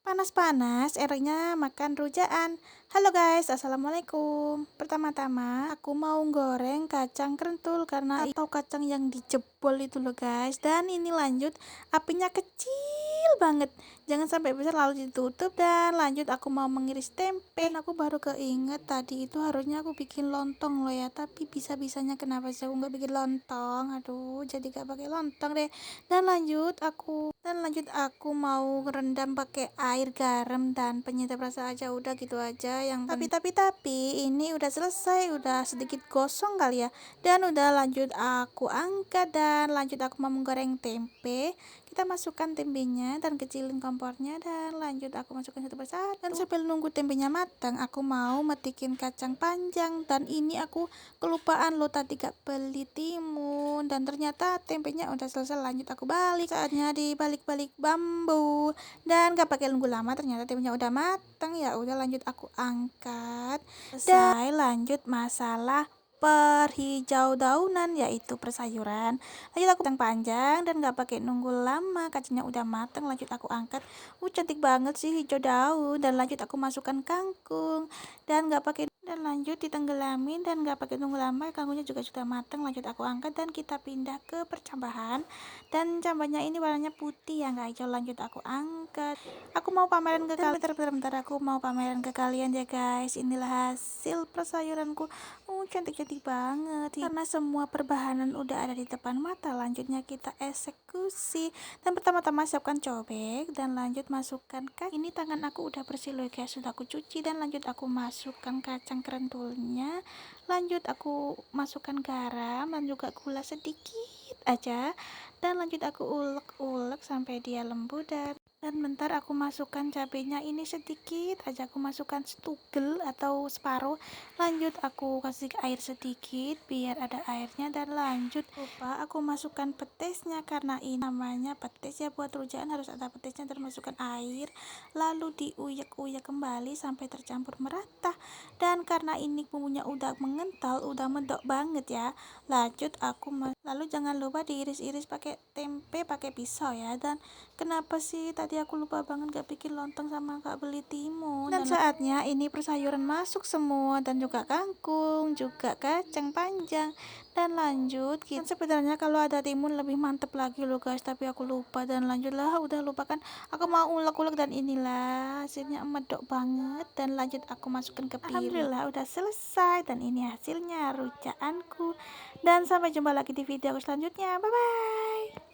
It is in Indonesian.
Panas-panas, enaknya makan rujaan. Halo guys, assalamualaikum. Pertama-tama aku mau goreng kacang krentul karena atau kacang yang dijebol itu loh guys. Dan ini lanjut apinya kecil banget, jangan sampai besar, lalu ditutup. Dan lanjut aku mau mengiris tempe. Dan aku baru keinget tadi itu harusnya aku bikin lontong loh ya, tapi bisa-bisanya kenapa sih aku nggak bikin lontong. Aduh, jadi gak pakai lontong deh. Dan lanjut aku mau rendam pakai air, garam dan penyedap rasa aja, udah gitu aja. Yang tapi ini udah selesai, udah sedikit gosong kali ya. Dan udah lanjut aku angkat dan lanjut aku mau menggoreng tempe. Kita masukkan tempenya dan kecilin kompornya dan lanjut aku masukkan satu persatu. Dan sambil nunggu tempenya matang, aku mau metikin kacang panjang. Dan ini aku kelupaan lo tadi gak beli timun, dan ternyata tempenya udah selesai. Lanjut aku balik, saatnya dibalik-balik bambu dan gak pakai nunggu lama, ternyata tempenya udah matang. Ya udah lanjut aku angkat. Selesai, lanjut masalah perhijau daunan, yaitu persayuran. Lanjut aku panjang dan gak pakai nunggu lama, kacangnya udah matang. Lanjut aku angkat, cantik banget sih hijau daun. Dan lanjut aku masukkan kangkung dan gak pakai, dan lanjut ditenggelamin dan gak pakai tunggu lama, kangkungnya juga sudah matang. Lanjut aku angkat dan kita pindah ke percambahan, dan cambahnya ini warnanya putih ya nggak hijau. Lanjut aku angkat, aku mau pamerin ke kalian. Bentar, aku mau pamerin ke kalian ya guys, inilah hasil persayuranku. Cantik-cantik banget karena semua perbahanan udah ada di depan mata. Lanjutnya kita eksekusi, dan pertama-tama siapkan cobek dan lanjut masukkan ini tangan aku udah bersih loh guys, sudah aku cuci. Dan lanjut aku masukkan kacang krentulnya, lanjut aku masukkan garam dan juga gula sedikit aja, dan lanjut aku ulek-ulek sampai dia lembut. Dan bentar aku masukkan cabenya ini sedikit aja, aku masukkan setugel atau separuh. Lanjut aku kasih air sedikit biar ada airnya, dan lanjut lupa aku masukkan petisnya karena ini namanya petis ya, buat rujaan harus ada petisnya. Dan masukkan air lalu diuyek-uyek kembali sampai tercampur merata. Dan karena ini bumbunya udah mengental, udah mendok banget ya, lanjut aku lalu jangan lupa diiris-iris pakai tempe, pakai pisau ya. Dan kenapa sih tadi aku lupa banget gak bikin lontong sama gak beli timun. Dan saatnya ini persayuran masuk semua, dan juga kangkung, juga kacang panjang. Dan lanjut kita, sebenarnya kalau ada timun lebih mantep lagi loh guys, tapi aku lupa. Dan lanjutlah, udah lupakan, aku mau ulek-ulek dan inilah hasilnya medok banget. Dan lanjut aku masukkan ke piring. Alhamdulillah udah selesai, dan ini hasilnya rujaanku. Dan sampai jumpa lagi di video aku selanjutnya, bye bye.